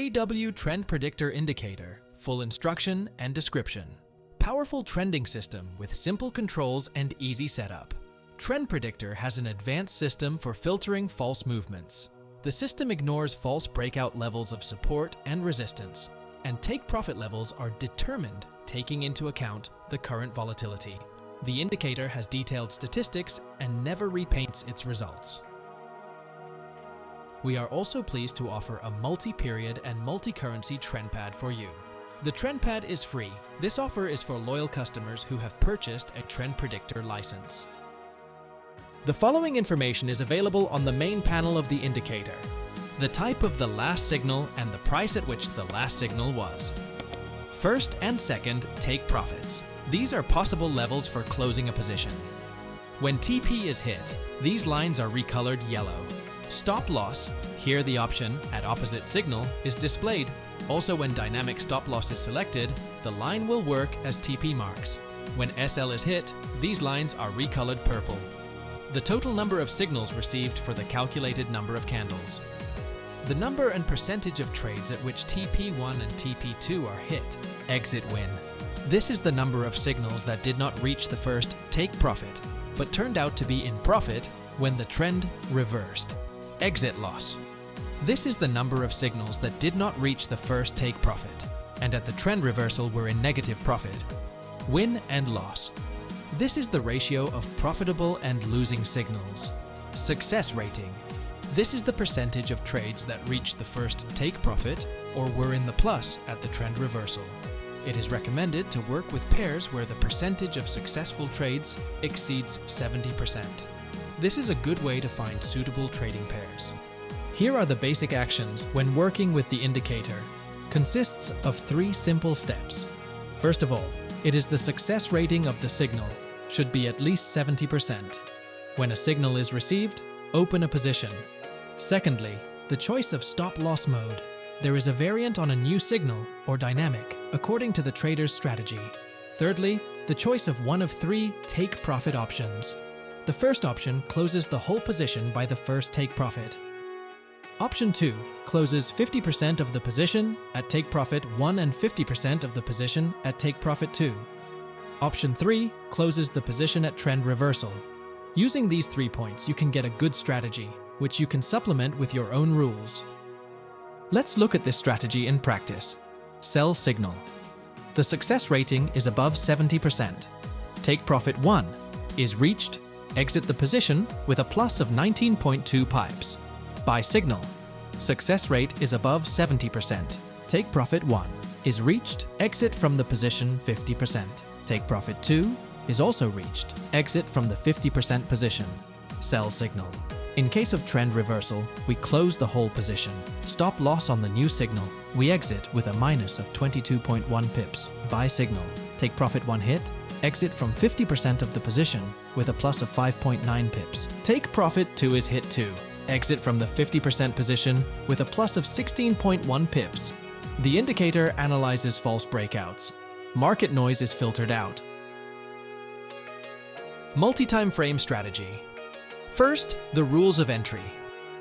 3W Trend Predictor Indicator, full instruction and description. Powerful trending system with simple controls and easy setup. Trend Predictor has an advanced system for filtering false movements. The system ignores false breakout levels of support and resistance, and take profit levels are determined taking into account the current volatility. The indicator has detailed statistics and never repaints its results. We are also pleased to offer a multi-period and multi-currency TrendPad for you. The TrendPad is free. This offer is for loyal customers who have purchased a Trend Predictor license. The following information is available on the main panel of the indicator. The type of the last signal and the price at which the last signal was. First and second take profits. These are possible levels for closing a position. When TP is hit, these lines are recolored yellow. Stop loss, here the option at opposite signal is displayed. Also, when dynamic stop loss is selected, the line will work as TP marks. When SL is hit, these lines are recolored purple. The total number of signals received for the calculated number of candles. The number and percentage of trades at which TP1 and TP2 are hit. Exit win. This is the number of signals that did not reach the first take profit, but turned out to be in profit when the trend reversed. Exit loss. This is the number of signals that did not reach the first take profit, and at the trend reversal were in negative profit. Win and loss. This is the ratio of profitable and losing signals. Success rating. This is the percentage of trades that reached the first take profit or were in the plus at the trend reversal. It is recommended to work with pairs where the percentage of successful trades exceeds 70%. This is a good way to find suitable trading pairs. Here are the basic actions when working with the indicator. Consists of 3 simple steps. First of all, it is the success rating of the signal, should be at least 70%. When a signal is received, open a position. Secondly, the choice of stop-loss mode. There is a variant on a new signal or dynamic, according to the trader's strategy. Thirdly, the choice of one of 3 take profit options. The first option closes the whole position by the first take profit. Option 2 closes 50% of the position at take profit 1 and 50% of the position at take profit 2. Option 3 closes the position at trend reversal. Using these 3 points, you can get a good strategy, which you can supplement with your own rules. Let's look at this strategy in practice. Sell signal. The success rating is above 70%. Take profit 1 is reached. Exit the position with a plus of 19.2 pipes. Buy signal. Success rate is above 70%. Take profit 1 is reached. Exit from the position 50%. Take profit 2 is also reached. Exit from the 50% position. Sell signal. In case of trend reversal, we close the whole position. Stop loss on the new signal. We exit with a minus of 22.1 pips. Buy signal. Take profit 1 hit. Exit from 50% of the position with a plus of 5.9 pips. Take profit 2 is hit 2. Exit from the 50% position with a plus of 16.1 pips. The indicator analyzes false breakouts. Market noise is filtered out. Multi-time frame strategy. First, the rules of entry.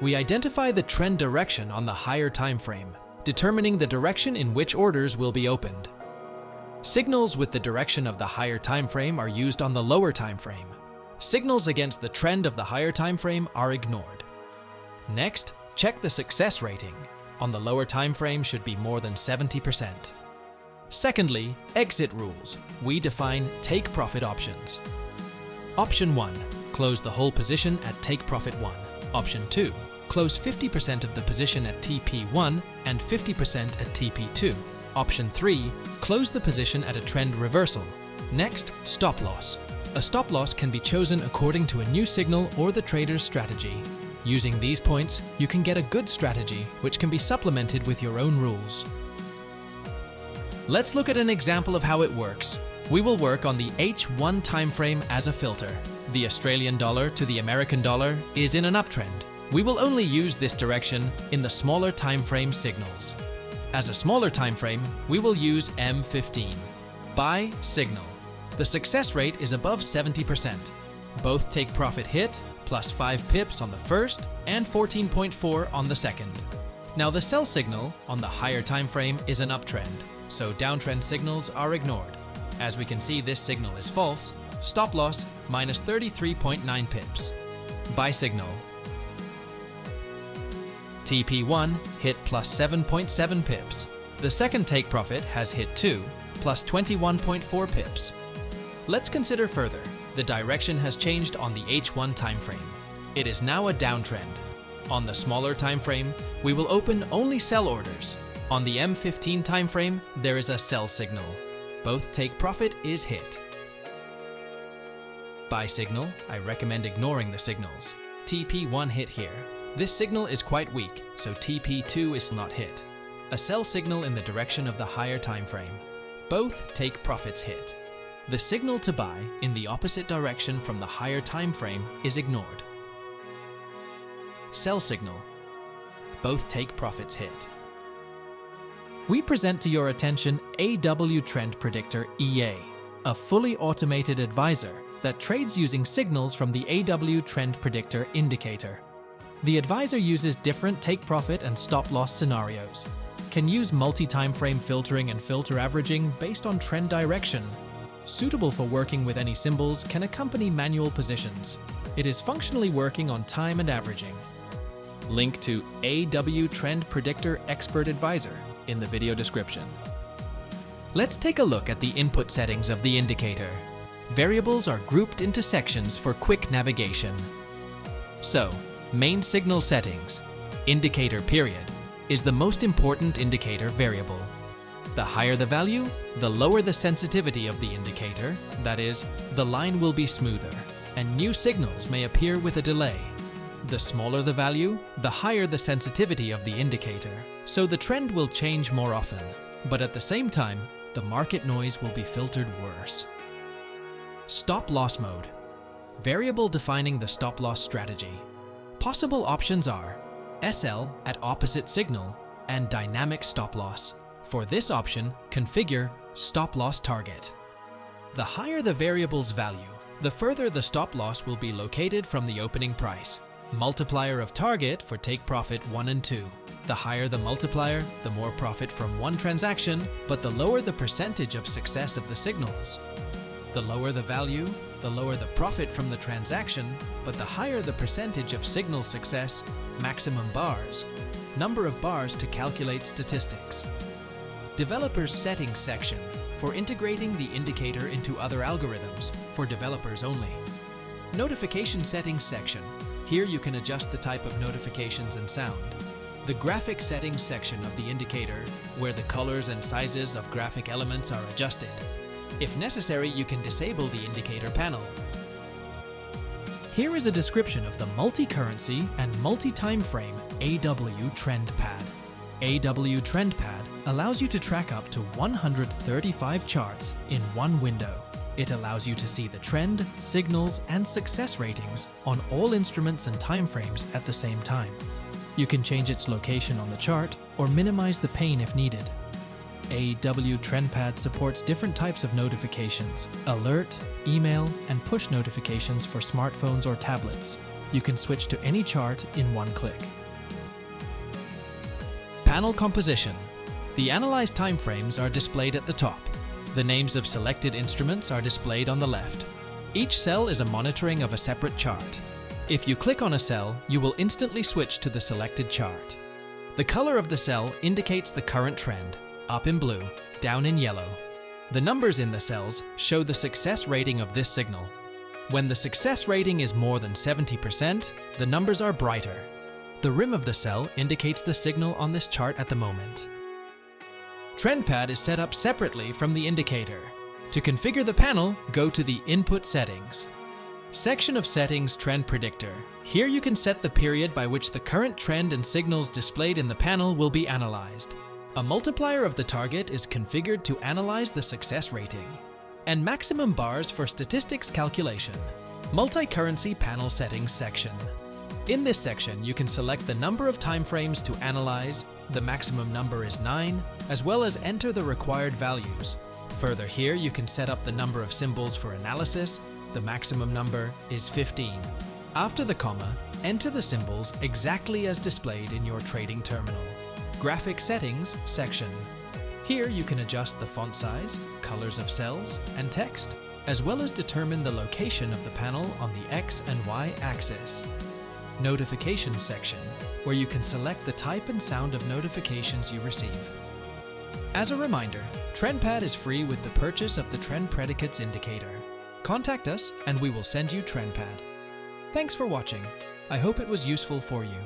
We identify the trend direction on the higher time frame, determining the direction in which orders will be opened. Signals with the direction of the higher time frame are used on the lower time frame. Signals against the trend of the higher time frame are ignored. Next, check the success rating. On the lower time frame should be more than 70%. Secondly, exit rules. We define take profit options. Option 1. Close the whole position at take profit 1. Option 2. Close 50% of the position at TP1 and 50% at TP2. Option 3. Close the position at a trend reversal. Next, stop loss. A stop loss can be chosen according to a new signal or the trader's strategy. Using these points, you can get a good strategy which can be supplemented with your own rules. Let's look at an example of how it works. We will work on the H1 timeframe as a filter. The Australian dollar to the American dollar is in an uptrend. We will only use this direction in the smaller timeframe signals. As a smaller timeframe, we will use M15. Buy signal. The success rate is above 70%. Both take profit hit, plus 5 pips on the first and 14.4 on the second. Now the sell signal on the higher time frame is an uptrend, so downtrend signals are ignored. As we can see, this signal is false. Stop loss minus 33.9 pips. Buy signal. TP1 hit plus 7.7 pips. The second take profit has hit 2 plus 21.4 pips. Let's consider further. The direction has changed on the H1 timeframe. It is now a downtrend. On the smaller timeframe, we will open only sell orders. On the M15 timeframe, there is a sell signal. Both take profit is hit. Buy signal, I recommend ignoring the signals. TP1 hit here. This signal is quite weak, so TP2 is not hit. A sell signal in the direction of the higher timeframe. Both take profits hit. The signal to buy in the opposite direction from the higher timeframe is ignored. Sell signal. Both take profits hit. We present to your attention AW Trend Predictor EA, a fully automated advisor that trades using signals from the AW Trend Predictor indicator. The advisor uses different take profit and stop loss scenarios, can use multi-timeframe filtering and filter averaging based on trend direction. Suitable for working with any symbols, can accompany manual positions. It is functionally working on time and averaging. Link to AW Trend Predictor Expert Advisor in the video description. Let's take a look at the input settings of the indicator. Variables are grouped into sections for quick navigation. So, main signal settings, indicator period, is the most important indicator variable. The higher the value, the lower the sensitivity of the indicator, that is, the line will be smoother, and new signals may appear with a delay. The smaller the value, the higher the sensitivity of the indicator, so the trend will change more often, but at the same time, the market noise will be filtered worse. Stop loss mode. Variable defining the stop loss strategy. Possible options are SL at opposite signal and dynamic stop loss. For this option, configure stop loss target. The higher the variable's value, the further the stop loss will be located from the opening price. Multiplier of target for take profit 1 and 2. The higher the multiplier, the more profit from one transaction, but the lower the percentage of success of the signals. The lower the value, the lower the profit from the transaction, but the higher the percentage of signal success, maximum bars. Number of bars to calculate statistics. Developers Settings section for integrating the indicator into other algorithms, for developers only. Notification Settings section. Here you can adjust the type of notifications and sound. The Graphic Settings section of the indicator, where the colors and sizes of graphic elements are adjusted. If necessary, you can disable the indicator panel. Here is a description of the multi-currency and multi-timeframe AW TrendPad. AW TrendPad allows you to track up to 135 charts in one window. It allows you to see the trend, signals, and success ratings on all instruments and timeframes at the same time. You can change its location on the chart or minimize the pane if needed. AW TrendPad supports different types of notifications: alert, email, and push notifications for smartphones or tablets. You can switch to any chart in one click. Panel composition. The analyzed timeframes are displayed at the top. The names of selected instruments are displayed on the left. Each cell is a monitoring of a separate chart. If you click on a cell, you will instantly switch to the selected chart. The color of the cell indicates the current trend, up in blue, down in yellow. The numbers in the cells show the success rating of this signal. When the success rating is more than 70%, the numbers are brighter. The rim of the cell indicates the signal on this chart at the moment. TrendPad is set up separately from the indicator. To configure the panel, go to the Input Settings. Section of Settings Trend Predictor. Here you can set the period by which the current trend and signals displayed in the panel will be analyzed. A multiplier of the target is configured to analyze the success rating. And maximum bars for statistics calculation. Multi-currency panel settings section. In this section, you can select the number of timeframes to analyze. The maximum number is 9, as well as enter the required values. Further here, you can set up the number of symbols for analysis. The maximum number is 15. After the comma, enter the symbols exactly as displayed in your trading terminal. Graphic Settings section. Here you can adjust the font size, colors of cells, and text, as well as determine the location of the panel on the X and Y axis. Notifications section, where you can select the type and sound of notifications you receive. As a reminder, TrendPad is free with the purchase of the Trend Predicates Indicator. Contact us and we will send you TrendPad. Thanks for watching. I hope it was useful for you.